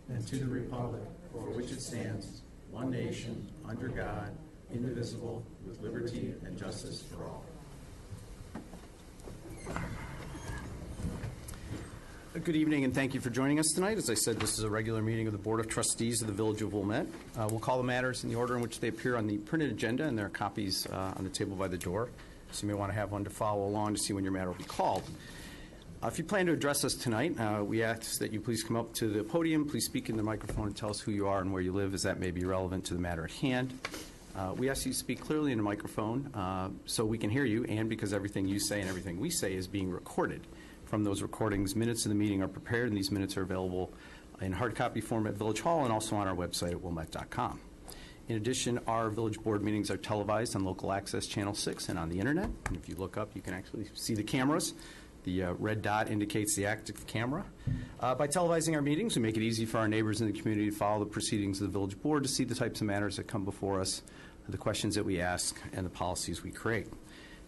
and to the republic for which it stands, one nation, under God, indivisible, with liberty and justice for all. Good evening, and thank you for joining us tonight. As I said, this is a regular meeting of the Board of Trustees of the Village of Wilmette. We'll call the matters in the order in which they appear on the printed agenda, and there are copies on the table by the door. So you may want to have one to follow along to see when your matter will be called. If you plan to address us tonight, we ask that you please come up to the podium, please speak in the microphone and tell us who you are and where you live, as that may be relevant to the matter at hand. We ask you to speak clearly in the microphone so we can hear you, and because everything you say and everything we say is being recorded. From those recordings, minutes of the meeting are prepared, and these minutes are available in hard copy form at Village Hall and also on our website at wilmette.com. In addition, our Village Board meetings are televised on Local Access Channel 6 and on the Internet. And if you look up, you can actually see the cameras. The red dot indicates the active camera. By televising our meetings, we make it easy for our neighbors in the community to follow the proceedings of the Village Board, to see the types of matters that come before us, the questions that we ask, and the policies we create.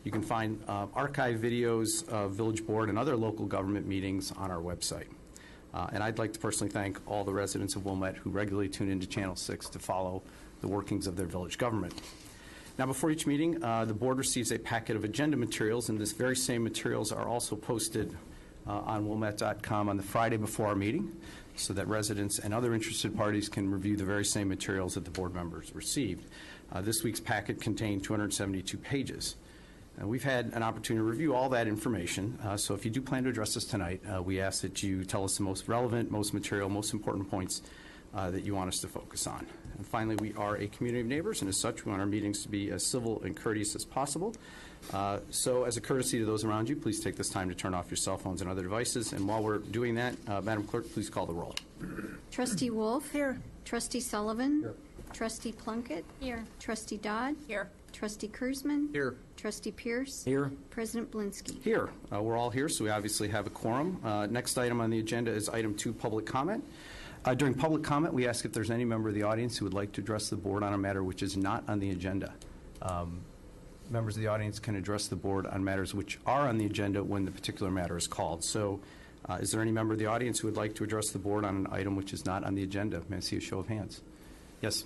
You can find archive videos of Village Board and other local government meetings on our website. And I'd like to personally thank all the residents of Wilmette who regularly tune into Channel 6 to follow the workings of their village government. Now, before each meeting, the board receives a packet of agenda materials, and this very same materials are also posted on wilmette.com on the Friday before our meeting, so that residents and other interested parties can review the very same materials that the board members received. This week's packet contained 272 pages. We've had an opportunity to review all that information, so if you do plan to address us tonight, we ask that you tell us the most relevant, most material, most important points that you want us to focus on. And finally, we are a community of neighbors, and as such, we want our meetings to be as civil and courteous as possible. So as a courtesy to those around you, please take this time to turn off your cell phones and other devices. And while we're doing that, Madam Clerk, please call the roll. Trustee Wolf. Here. Trustee Sullivan. Here. Trustee Plunkett. Here. Trustee Dodd. Here. Trustee Kurzman. Here. Trustee Pierce. Here. President Blinsky. Here. We're all here, so we obviously have a quorum. Next item on the agenda is item 2, public comment. During public comment, we ask if there's any member of the audience who would like to address the board on a matter which is not on the agenda. Members of the audience can address the board on matters which are on the agenda when the particular matter is called. So is there any member of the audience who would like to address the board on an item which is not on the agenda? May I see a show of hands? Yes.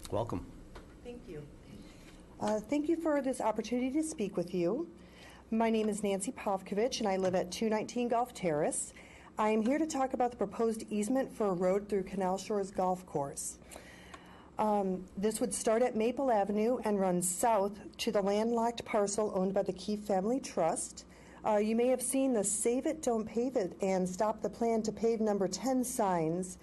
Welcome. Thank you. Thank you for this opportunity to speak with you. My name is Nancy Pavkovich, and I live at 219 Gulf Terrace. I am here to talk about the proposed easement for a road through Canal Shores Golf Course. This would start at Maple Avenue and run south to the landlocked parcel owned by the Keefe Family Trust. You may have seen the Save It, Don't Pave It and Stop the Plan to Pave number 10 signs.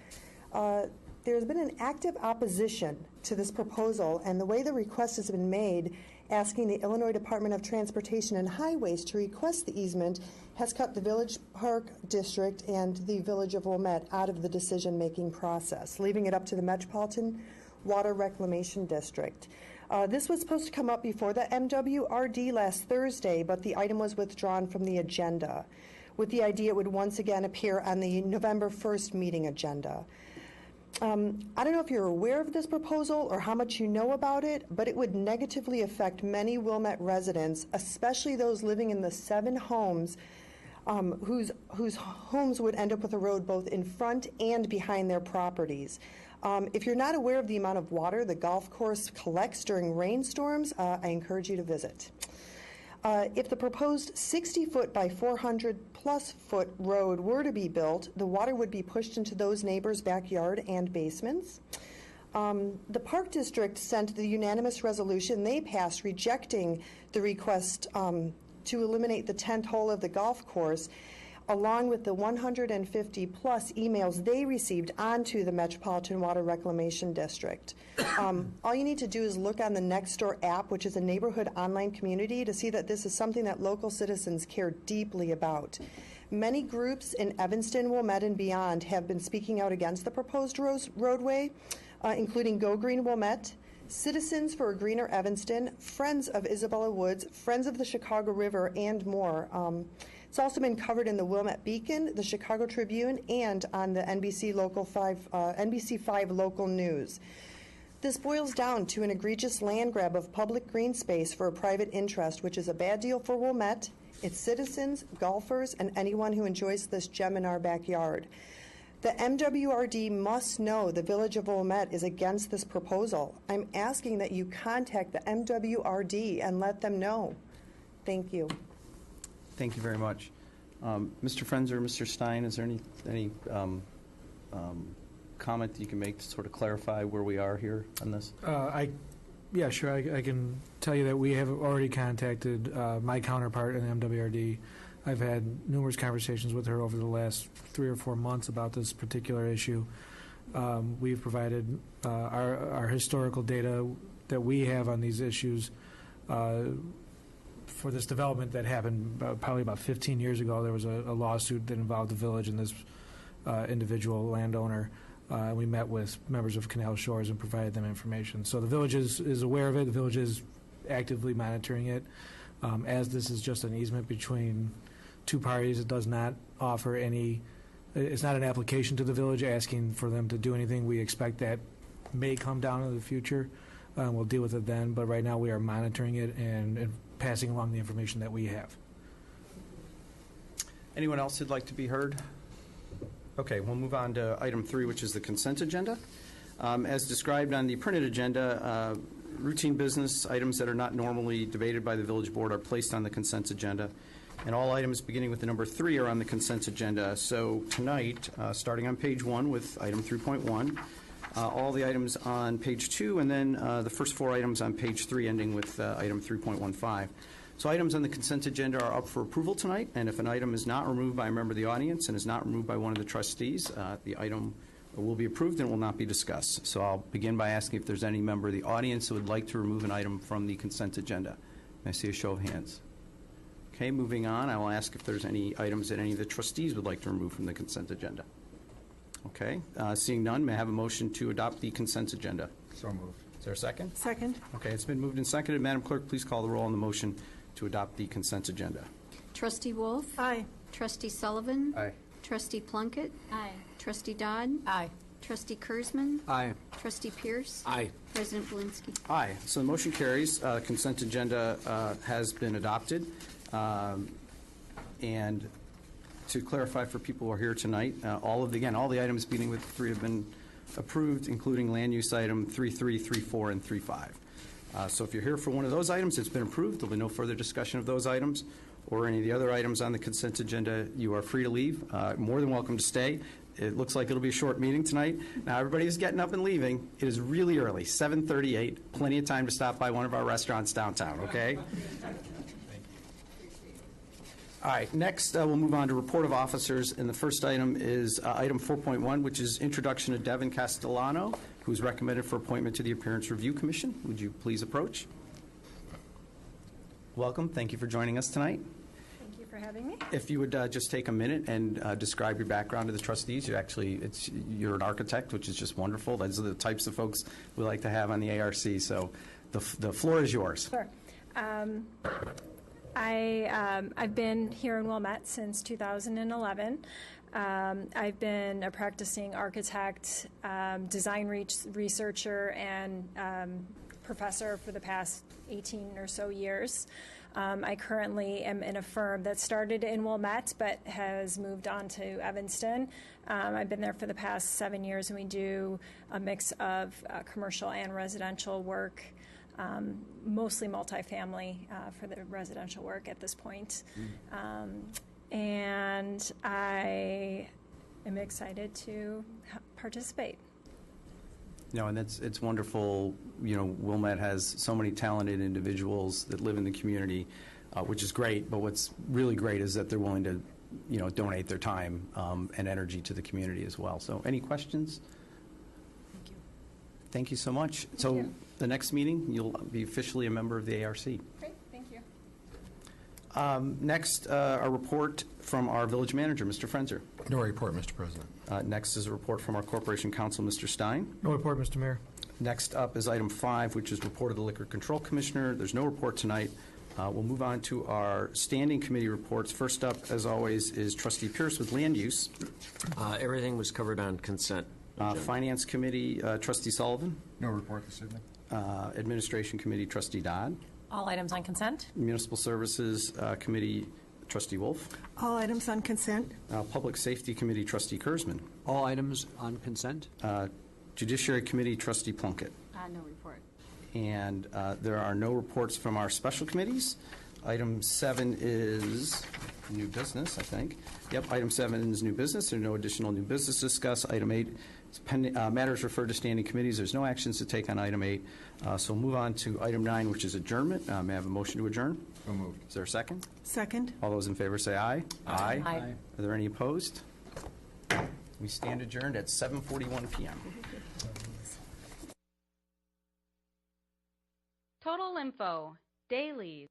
There's been an active opposition to this proposal, and the way the request has been made, asking the Illinois Department of Transportation and Highways to request the easement, has cut the Village Park District and the Village of Wilmette out of the decision-making process, leaving it up to the Metropolitan Water Reclamation District. This was supposed to come up before the MWRD last Thursday, but the item was withdrawn from the agenda, with the idea it would once again appear on the November 1st meeting agenda. I don't know if you're aware of this proposal or how much you know about it, but it would negatively affect many Wilmette residents, especially those living in the 7 homes whose homes would end up with a road both in front and behind their properties. If you're not aware of the amount of water the golf course collects during rainstorms, I encourage you to visit. If the proposed 60-foot by 400-plus-foot road were to be built, the water would be pushed into those neighbors' backyard and basements. The Park District sent the unanimous resolution they passed rejecting the request to eliminate the 10th hole of the golf course, along with the 150-plus emails they received onto the Metropolitan Water Reclamation District. All you need to do is look on the Nextdoor app, which is a neighborhood online community, to see that this is something that local citizens care deeply about. Many groups in Evanston, Wilmette, and beyond have been speaking out against the proposed roadway, including Go Green Wilmette, Citizens for a Greener Evanston, Friends of Isabella Woods, Friends of the Chicago River, and more. It's also been covered in the Wilmette Beacon, the Chicago Tribune, and on the NBC 5 local news. This boils down to an egregious land grab of public green space for a private interest, which is a bad deal for Wilmette its citizens, golfers, and anyone who enjoys this gem in our backyard. The MWRD must know the Village of Wilmette is against this proposal. I'm asking that you contact the MWRD and let them know. Thank you. Thank you very much. Mr. Frenzer, Mr. Stein, is there any comment that you can make to sort of clarify where we are here on this? Yeah, sure. I can tell you that we have already contacted my counterpart in the MWRD. I've had numerous conversations with her over the last 3 or 4 months about this particular issue. We've provided our historical data that we have on these issues for this development that happened probably about 15 years ago. There was a lawsuit that involved the village and this individual landowner. We met with members of Canal Shores and provided them information. So the village is aware of it. The village is actively monitoring it. As this is just an easement between two parties, it does not offer any, it's not an application to the village asking for them to do anything. We expect that may come down in the future. We'll deal with it then, but right now we are monitoring it and passing along the information that we have. Anyone else who'd like to be heard? Okay, we'll move on to item 3, which is the consent agenda. As described on the printed agenda, routine business items that are not normally debated by the village board are placed on the consent agenda. And all items beginning with the number 3 are on the consent agenda. So tonight, starting on page 1 with item 3.1, all the items on page 2, and then the first 4 items on page 3, ending with item 3.15. So items on the consent agenda are up for approval tonight, and if an item is not removed by a member of the audience and is not removed by one of the trustees, the item will be approved and will not be discussed. So I'll begin by asking if there's any member of the audience who would like to remove an item from the consent agenda. May I see a show of hands? Okay, moving on, I will ask if there's any items that any of the trustees would like to remove from the consent agenda. Okay, seeing none, may I have a motion to adopt the consent agenda? So moved. Is there a second? Second. Okay, it's been moved and seconded. Madam Clerk, please call the roll on the motion to adopt the consent agenda. Trustee Wolf. Aye. Trustee Sullivan. Aye. Trustee Plunkett. Aye. Trustee Dodd. Aye. Trustee Kurzman. Aye. Trustee Pierce. Aye. President Blinsky. Aye. So the motion carries. Consent agenda has been adopted. And to clarify for people who are here tonight, all the items beginning with 3 have been approved, including land use item 3.3, 3.4, and 3.5. So if you're here for one of those items, it's been approved. There'll be no further discussion of those items or any of the other items on the consent agenda. You are free to leave. More than welcome to stay. It looks like it'll be a short meeting tonight. Now, everybody is getting up and leaving. It is really early, 7:38. Plenty of time to stop by one of our restaurants downtown, okay? All right, next we'll move on to report of officers, and the first item is item 4.1, which is introduction of Devin Castellano, who's recommended for appointment to the Appearance Review Commission. Would you please approach? Welcome. Thank you for joining us tonight. Thank you for having me. If you would just take a minute and describe your background to the trustees. You're an architect, which is just wonderful. Those are the types of folks we like to have on the ARC. So the floor is yours. Sure. I've been here in Wilmette since 2011. I've been a practicing architect, design researcher, and professor for the past 18 or so years. I currently am in a firm that started in Wilmette but has moved on to Evanston. I've been there for the past 7 years, and we do a mix of commercial and residential work. Mostly multifamily for the residential work at this point. And I am excited to participate. No, and it's wonderful. You know, Wilmette has so many talented individuals that live in the community, which is great. But what's really great is that they're willing to, donate their time and energy to the community as well. So any questions? Thank you. Thank you so much. Thank So you. the next meeting, you'll be officially a member of the ARC. Great, thank you. Next, a report from our village manager, Mr. Frenzer. No report, Mr. President. Next is a report from our corporation counsel, Mr. Stein. No report, Mr. Mayor. Next up is item 5, which is report of the Liquor Control Commissioner. There's no report tonight. We'll move on to our standing committee reports. First up, as always, is Trustee Pierce with land use. Everything was covered on consent. Finance Committee, Trustee Sullivan. No report this evening. Administration Committee, Trustee Dodd. All items on consent? Municipal Services Committee, Trustee Wolf. All items on consent. Public Safety Committee, Trustee Kurzman. All items on consent. Judiciary Committee, Trustee Plunkett. No report. And there are no reports from our special committees. Item 7 is new business, I think. Yep, item 7 is new business. There's no additional new business to discuss. Item 8 is matters referred to standing committees. There's no actions to take on item 8. So we'll move on to item 9, which is adjournment. May I have a motion to adjourn? So moved. Is there a second? Second. All those in favor say aye. Aye. Are there any opposed? We stand adjourned at 7:41 p.m. Total Info, dailies.